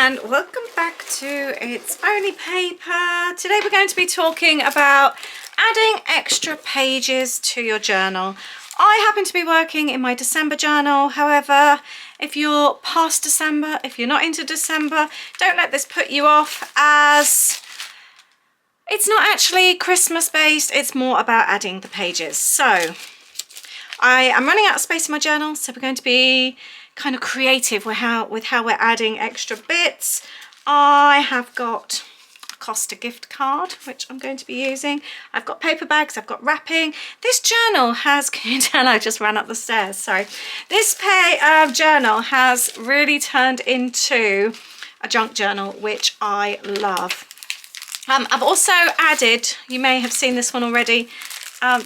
and welcome back to It's Only Paper. Today we're going to be talking about adding extra pages to your journal. I happen to be working in my December journal. However, if you're past December, if you're not into December, don't let this put you off, as it's not actually Christmas based, it's more about adding the pages. So I am running out of space in my journal, so we're going to be kind of creative with how we're adding extra bits. I have got a Costa gift card, which I'm going to be using. I've got paper bags, I've got wrapping. This journal has, can you tell I just ran up the stairs, sorry. This journal has really turned into a junk journal, which I love. I've also added, you may have seen this one already,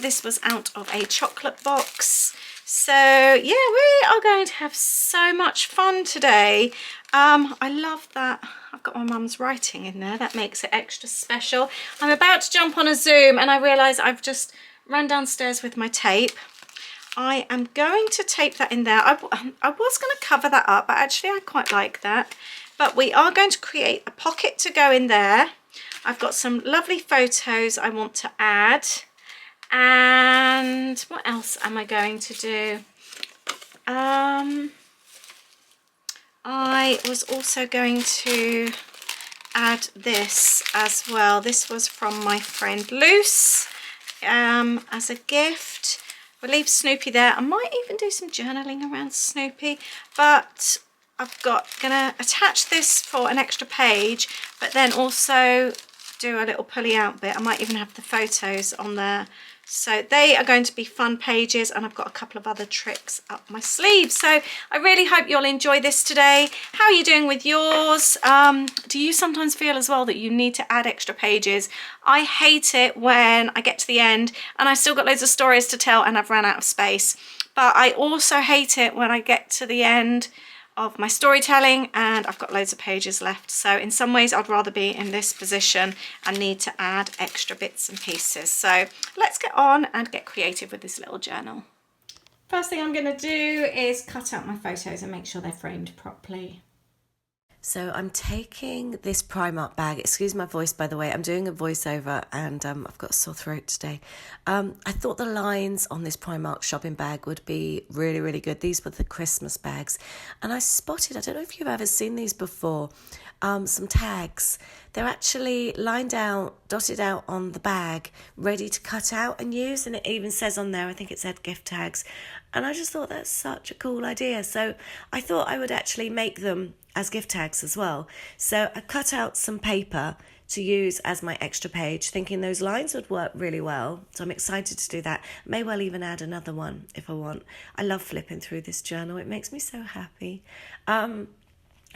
this was out of a chocolate box. So yeah, we are going to have so much fun today. I love that I've got my mum's writing in there. That makes it extra special. I'm about to jump on a Zoom and I realise I've just run downstairs with my tape. I am going to tape that in there. I was going to cover that up, but actually I quite like that. But we are going to create a pocket to go in there. I've got some lovely photos I want to add. And what else am I going to do? I was also going to add this as well. This was from my friend Luce as a gift. We'll leave Snoopy there. I might even do some journaling around Snoopy, but I've gonna attach this for an extra page, but then also do a little pulley out bit. I might even have the photos on there. So they are going to be fun pages, and I've got a couple of other tricks up my sleeve. So I really hope you'll enjoy this today. How are you doing with yours? Do you sometimes feel as well that you need to add extra pages? I hate it when I get to the end and I still got loads of stories to tell and I've run out of space. But I also hate it when I get to the end of my storytelling and I've got loads of pages left. So in some ways I'd rather be in this position and need to add extra bits and pieces. So let's get on and get creative with this little journal. First thing I'm going to do is cut out my photos and make sure they're framed properly. So I'm taking this Primark bag. Excuse my voice, by the way. I'm doing a voiceover and I've got a sore throat today. I thought the lines on this Primark shopping bag would be really, really good. These were the Christmas bags. And I spotted, I don't know if you've ever seen these before, some tags. They're actually lined out, dotted out on the bag, ready to cut out and use. And it even says on there, I think it said gift tags. And I just thought that's such a cool idea. So I thought I would actually make them as gift tags as well. So I cut out some paper to use as my extra page, thinking those lines would work really well. So I'm excited to do that. May well even add another one if I want. I love flipping through this journal. It makes me so happy.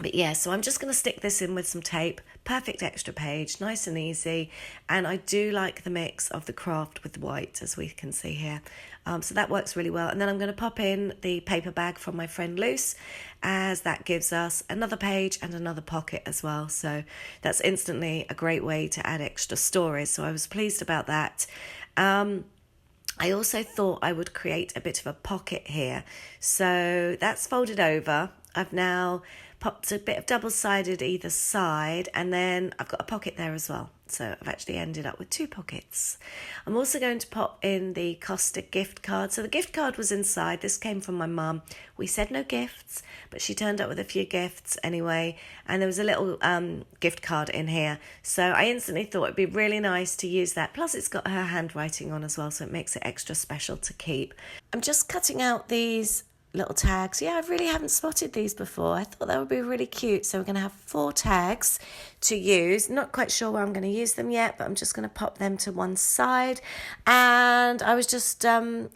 But yeah, so I'm just going to stick this in with some tape. Perfect extra page, nice and easy. And I do like the mix of the craft with the white, as we can see here. So that works really well. And then I'm going to pop in the paper bag from my friend Luce, as that gives us another page and another pocket as well. So that's instantly a great way to add extra stories. So I was pleased about that. I also thought I would create a bit of a pocket here. So that's folded over. I've now popped a bit of double-sided either side, and then I've got a pocket there as well. So I've actually ended up with two pockets. I'm also going to pop in the Costa gift card. So the gift card was inside. This came from my mum. We said no gifts, but she turned up with a few gifts anyway. And there was a little gift card in here. So I instantly thought it'd be really nice to use that. Plus it's got her handwriting on as well, so it makes it extra special to keep. I'm just cutting out these little tags. Yeah, I really haven't spotted these before. I thought that would be really cute. So we're going to have 4 tags to use. Not quite sure where I'm going to use them yet, but I'm just going to pop them to one side. And I was just I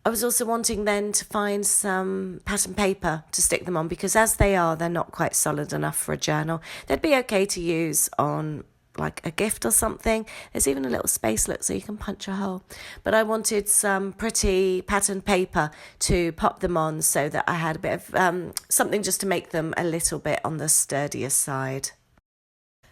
was also wanting then to find some pattern paper to stick them on, because as they are, they're not quite solid enough for a journal. They'd be okay to use on like a gift or something. There's even a little space, look, so you can punch a hole. But I wanted some pretty pattern paper to pop them on, so that I had a bit of something just to make them a little bit on the sturdier side.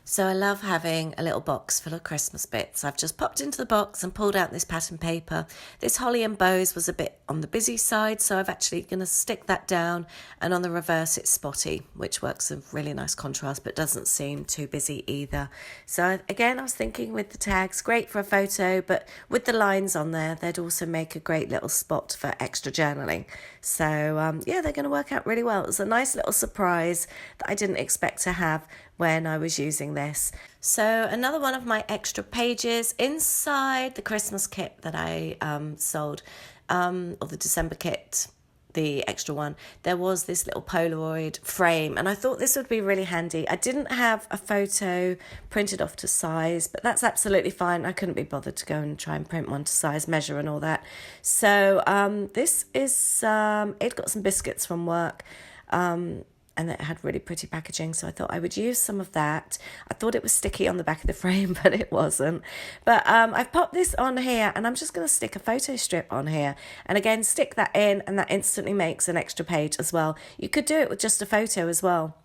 So I love having a little box full of Christmas bits. I've just popped into the box and pulled out this pattern paper. This holly and bows was a bit on the busy side, so I've actually going to stick that down, and on the reverse it's spotty, which works a really nice contrast but doesn't seem too busy either. So again, I was thinking with the tags, great for a photo, but with the lines on there, they'd also make a great little spot for extra journaling. So yeah, they're going to work out really well. It was a nice little surprise that I didn't expect to have when I was using this. So another one of my extra pages inside the Christmas kit that I sold, or the December kit, the extra one, there was this little Polaroid frame, and I thought this would be really handy. I didn't have a photo printed off to size, but that's absolutely fine. I couldn't be bothered to go and try and print one to size, measure and all that. So this is, it got some biscuits from work, and it had really pretty packaging, so I thought I would use some of that. I thought it was sticky on the back of the frame, but it wasn't. But I've popped this on here, and I'm just going to stick a photo strip on here. And again, stick that in, and that instantly makes an extra page as well. You could do it with just a photo as well.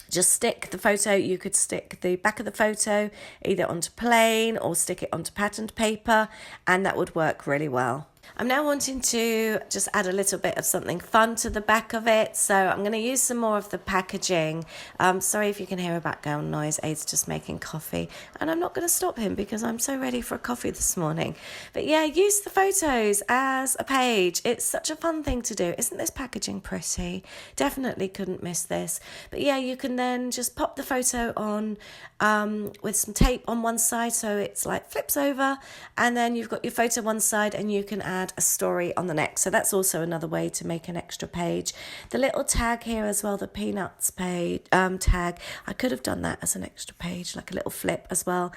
Just stick the photo, you could stick the back of the photo either onto plain or stick it onto patterned paper, and that would work really well. I'm now wanting to just add a little bit of something fun to the back of it, so I'm going to use some more of the packaging. Sorry if you can hear a background noise, Aid's just making coffee, and I'm not going to stop him because I'm so ready for a coffee this morning. But yeah, use the photos as a page. It's such a fun thing to do. Isn't this packaging pretty? Definitely couldn't miss this. But yeah, you can then just pop the photo on with some tape on one side, so it's like flips over, and then you've got your photo one side, and you can add a story on the next. So that's also another way to make an extra page. The little tag here as well, the peanuts page tag, I could have done that as an extra page, like a little flip as well.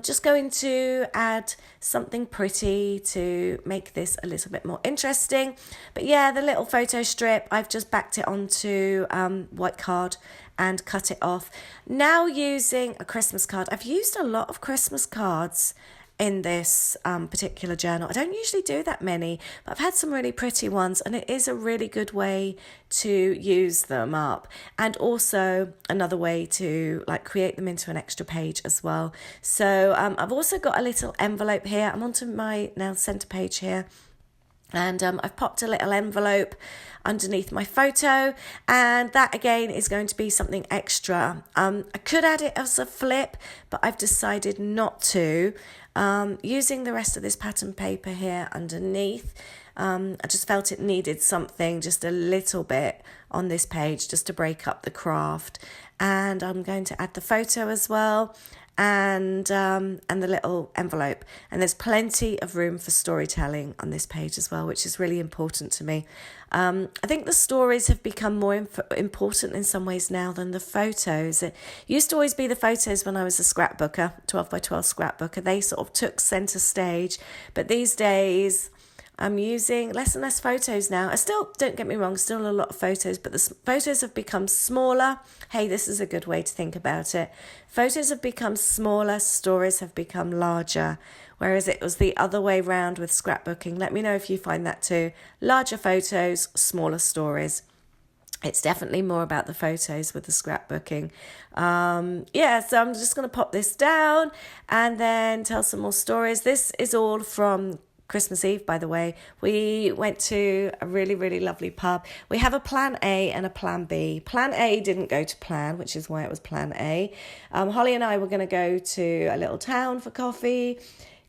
Just going to add something pretty to make this a little bit more interesting. But yeah, the little photo strip, I've just backed it onto white card and cut it off. Now using a Christmas card. I've used a lot of Christmas cards in this particular journal. I don't usually do that many, but I've had some really pretty ones, and it is a really good way to use them up, and also another way to like create them into an extra page as well. So I've also got a little envelope here. I'm onto my now center page here, and I've popped a little envelope underneath my photo, and that again is going to be something extra. I could add it as a flip, but I've decided not to. Using the rest of this pattern paper here underneath, I just felt it needed something just a little bit on this page just to break up the craft, and I'm going to add the photo as well, and the little envelope, and there's plenty of room for storytelling on this page as well, which is really important to me. I think the stories have become more important in some ways now than the photos. It used to always be the photos when I was a scrapbooker, 12 by 12 scrapbooker. They sort of took centre stage, but these days I'm using less and less photos now. I still, don't get me wrong, still a lot of photos, but the photos have become smaller. Hey, this is a good way to think about it. Photos have become smaller, stories have become larger, whereas it was the other way round with scrapbooking. Let me know if you find that too. Larger photos, smaller stories. It's definitely more about the photos with the scrapbooking. Yeah, so I'm just going to pop this down and then tell some more stories. This is all from Christmas Eve, by the way. We went to a really, really lovely pub. We have a plan A and a plan B. Plan A didn't go to plan, which is why it was plan A. Holly and I were going to go to a little town for coffee.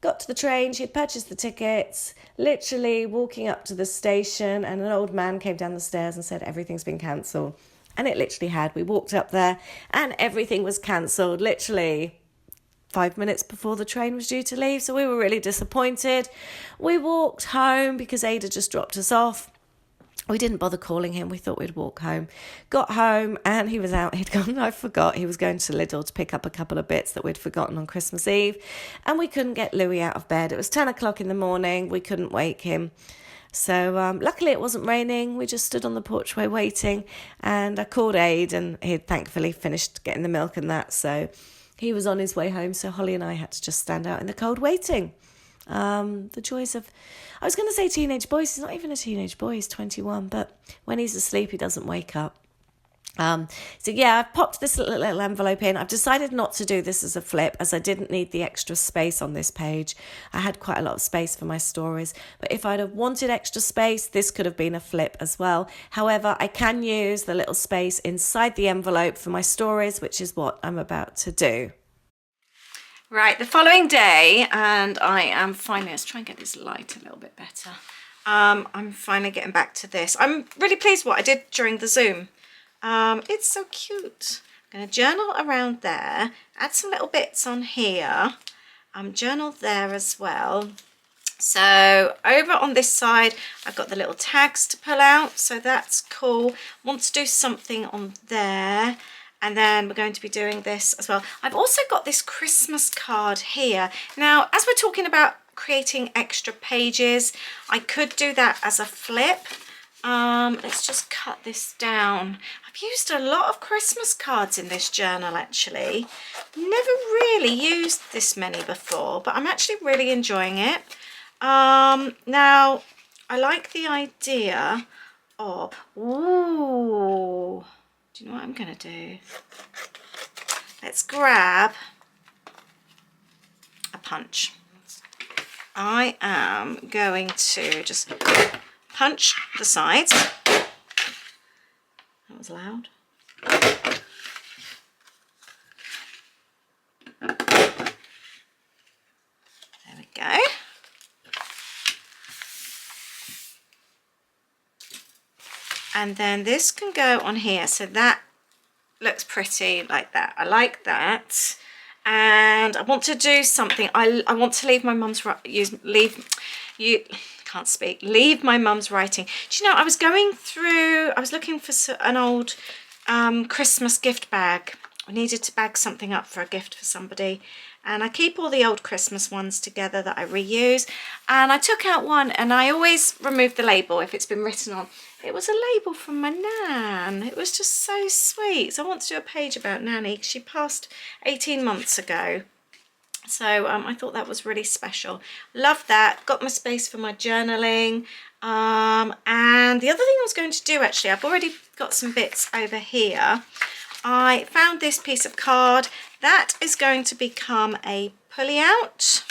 Got to the train, she had purchased the tickets, literally walking up to the station, and an old man came down the stairs and said everything's been cancelled. And it literally had. We walked up there and everything was cancelled, literally 5 minutes before the train was due to leave. So we were really disappointed. We walked home because Ada just dropped us off. We didn't bother calling him. We thought we'd walk home. Got home and he was out. He'd gone, I forgot, he was going to Lidl to pick up a couple of bits that we'd forgotten on Christmas Eve. And we couldn't get Louis out of bed. It was 10 o'clock in the morning. We couldn't wake him. So luckily it wasn't raining. We just stood on the porchway waiting. And I called Aid and he'd thankfully finished getting the milk and that. So he was on his way home. So Holly and I had to just stand out in the cold waiting. The joys of, I was going to say teenage boys. He's not even a teenage boy, he's 21, but when he's asleep he doesn't wake up. So yeah, I've popped this little envelope in. I've decided not to do this as a flip as I didn't need the extra space on this page. I had quite a lot of space for my stories, but if I'd have wanted extra space, this could have been a flip as well. However, I can use the little space inside the envelope for my stories, which is what I'm about to do. Right, the following day, and I am finally, let's try and get this light a little bit better. I'm finally getting back to this. I'm really pleased with what I did during the Zoom. It's so cute. I'm going to journal around there, add some little bits on here, journal there as well. So over on this side, I've got the little tags to pull out, so that's cool. Want to do something on there. And then we're going to be doing this as well. I've also got this Christmas card here. Now, as we're talking about creating extra pages, I could do that as a flip. Let's just cut this down. I've used a lot of Christmas cards in this journal actually. Never really used this many before, but I'm actually really enjoying it. Now I like the idea of, ooh, do you know what I'm gonna do? Let's grab a punch. I am going to just punch the sides. That was loud. There we go. And then this can go on here, so that looks pretty like that. I like that. And I want to do something. I want to leave my mum's leave my mum's writing. Do you know, I was going through, I was looking for an old Christmas gift bag. I needed to bag something up for a gift for somebody, and I keep all the old Christmas ones together that I reuse, and I took out one and I always remove the label if it's been written on. It was a label from my nan. It was just so sweet. So I want to do a page about Nanny. She passed 18 months ago. So I thought that was really special. Love that. Got my space for my journaling. And the other thing I was going to do, actually, I've already got some bits over here. I found this piece of card. That is going to become a pulley out.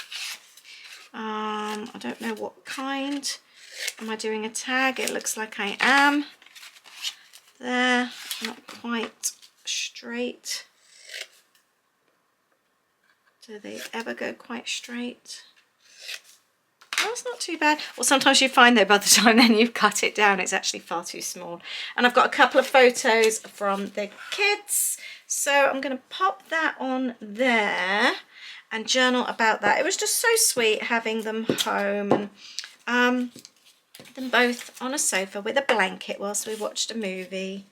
I don't know what kind. Am I doing a tag? It looks like I am. There, not quite straight. Do they ever go quite straight? That's not too bad. Or sometimes you find that by the time then you've cut it down, it's actually far too small. And I've got a couple of photos from the kids. So I'm going to pop that on there and journal about that. It was just so sweet having them home, and them both on a sofa with a blanket whilst we watched a movie.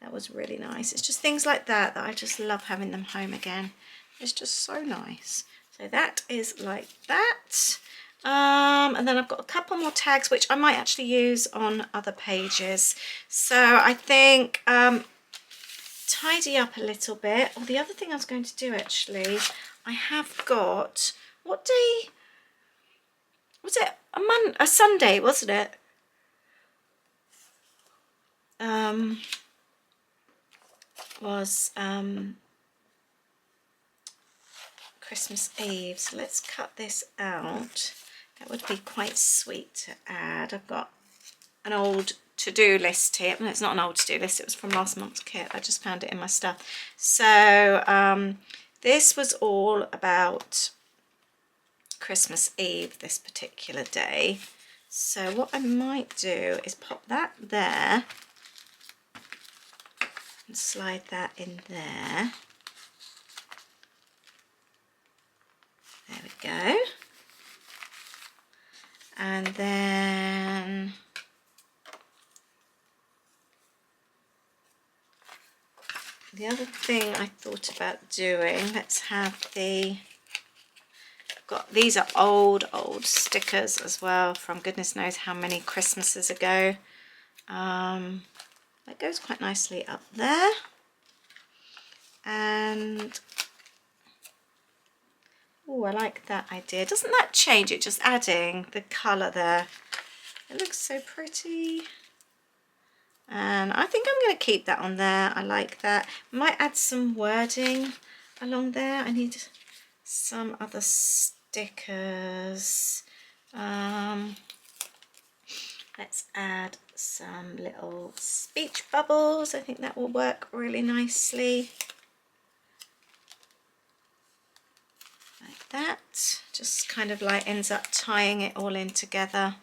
That was really nice. It's just things like that that I just love having them home again. It's just so nice. So that is like that. And then I've got a couple more tags which I might actually use on other pages. So I think tidy up a little bit. Oh, the other thing I was going to do actually, I have got, what day was it? A Sunday, wasn't it? Christmas Eve. So let's cut this out. That would be quite sweet to add. I've got an old to-do list here. No, it's not an old to-do list. It was from last month's kit. I just found it in my stuff. So this was all about Christmas Eve, this particular day. So what I might do is pop that there and slide that in there. There we go. And then the other thing I thought about doing, let's have these are old stickers as well from goodness knows how many Christmases ago. That goes quite nicely up there. And oh, I like that idea. Doesn't that change it? Just adding the colour there. It looks so pretty. And I think I'm going to keep that on there. I like that. Might add some wording along there. I need some other stickers. Let's add some little speech bubbles. I think that will work really nicely. Like that. Just kind of like ends up tying it all in together.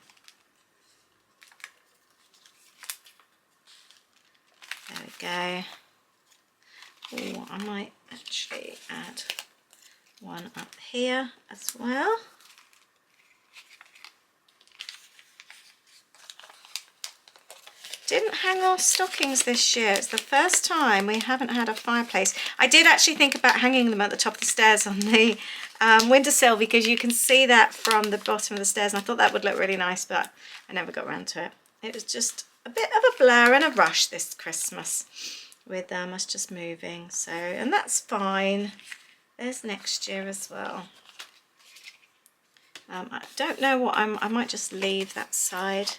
There we go. Oh, I might actually add one up here as well. Didn't hang our stockings this year. It's the first time we haven't had a fireplace. I did actually think about hanging them at the top of the stairs on the windowsill, because you can see that from the bottom of the stairs, and I thought that would look really nice, but I never got around to it. It was just a bit of a blur and a rush this Christmas with us just moving. So, and that's fine. There's next year as well. I don't know what I might just leave that side.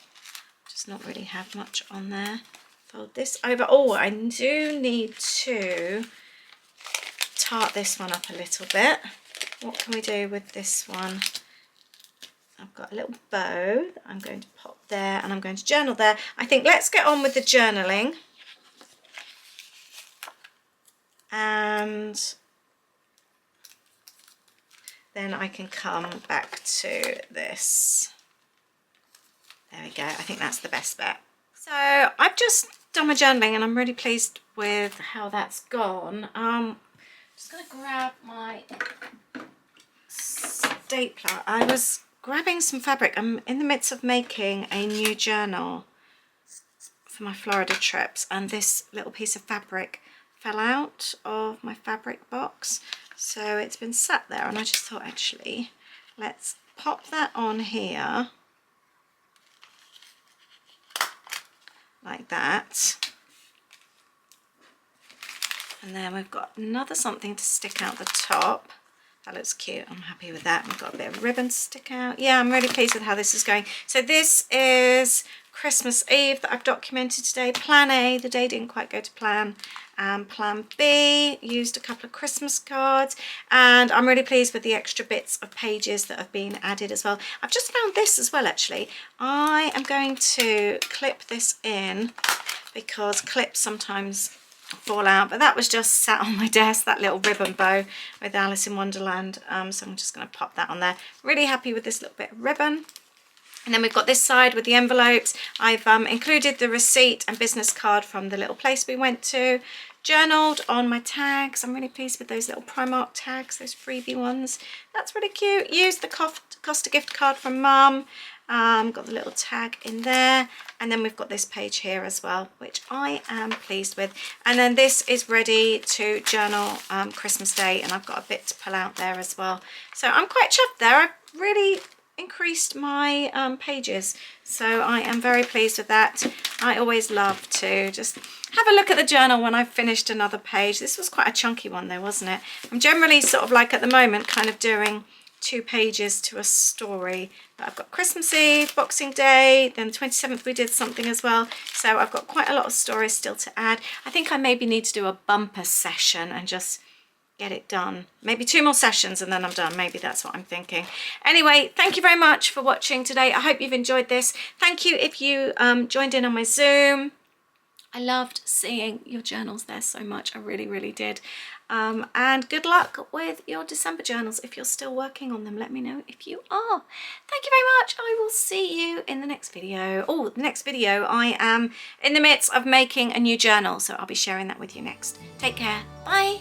Just not really have much on there. Fold this over. Oh, I do need to tart this one up a little bit. What can we do with this one? I've got a little bow that I'm going to pop there, and I'm going to journal there. I think let's get on with the journaling. And then I can come back to this. There we go. I think that's the best bet. So I've just done my journaling and I'm really pleased with how that's gone. Just going to grab my stapler. I was grabbing some fabric. I'm in the midst of making a new journal for my Florida trips, and this little piece of fabric fell out of my fabric box. So it's been sat there, and I just thought, actually, let's pop that on here. Like that. And then we've got another something to stick out the top. That looks cute. I'm happy with that. We've got a bit of ribbon to stick out. Yeah, I'm really pleased with how this is going. So this is Christmas Eve that I've documented today. Plan A, the day didn't quite go to plan. Plan B, used a couple of Christmas cards, and I'm really pleased with the extra bits of pages that have been added as well. I've just found this as well, actually. I am going to clip this in because clips sometimes fall out, but that was just sat on my desk, that little ribbon bow with Alice in Wonderland. So I'm just going to pop that on there. Really happy with this little bit of ribbon. And then we've got this side with the envelopes. I've included the receipt and business card from the little place we went to. Journaled on my tags. I'm really pleased with those little Primark tags, those freebie ones. That's really cute. Used the Costa gift card from Mum. Got the little tag in there. And then we've got this page here as well, which I am pleased with. And then this is ready to journal Christmas Day, and I've got a bit to pull out there as well. So I'm quite chuffed there. I've really increased my pages, so I am very pleased with that. I always love to just have a look at the journal when I've finished another page. This was quite a chunky one though, wasn't it? I'm generally sort of like at the moment kind of doing 2 pages to a story, but I've got Christmas Eve, Boxing Day, then the 27th we did something as well, so I've got quite a lot of stories still to add. I think I maybe need to do a bumper session and just get it done. Maybe 2 more sessions and then I'm done. Maybe that's what I'm thinking. Anyway, thank you very much for watching today. I hope you've enjoyed this. Thank you if you joined in on my Zoom. I loved seeing your journals there so much. I really, really did. And good luck with your December journals. If you're still working on them, let me know if you are. Thank you very much. I will see you in the next video. Oh, the next video, I am in the midst of making a new journal, so I'll be sharing that with you next. Take care. Bye.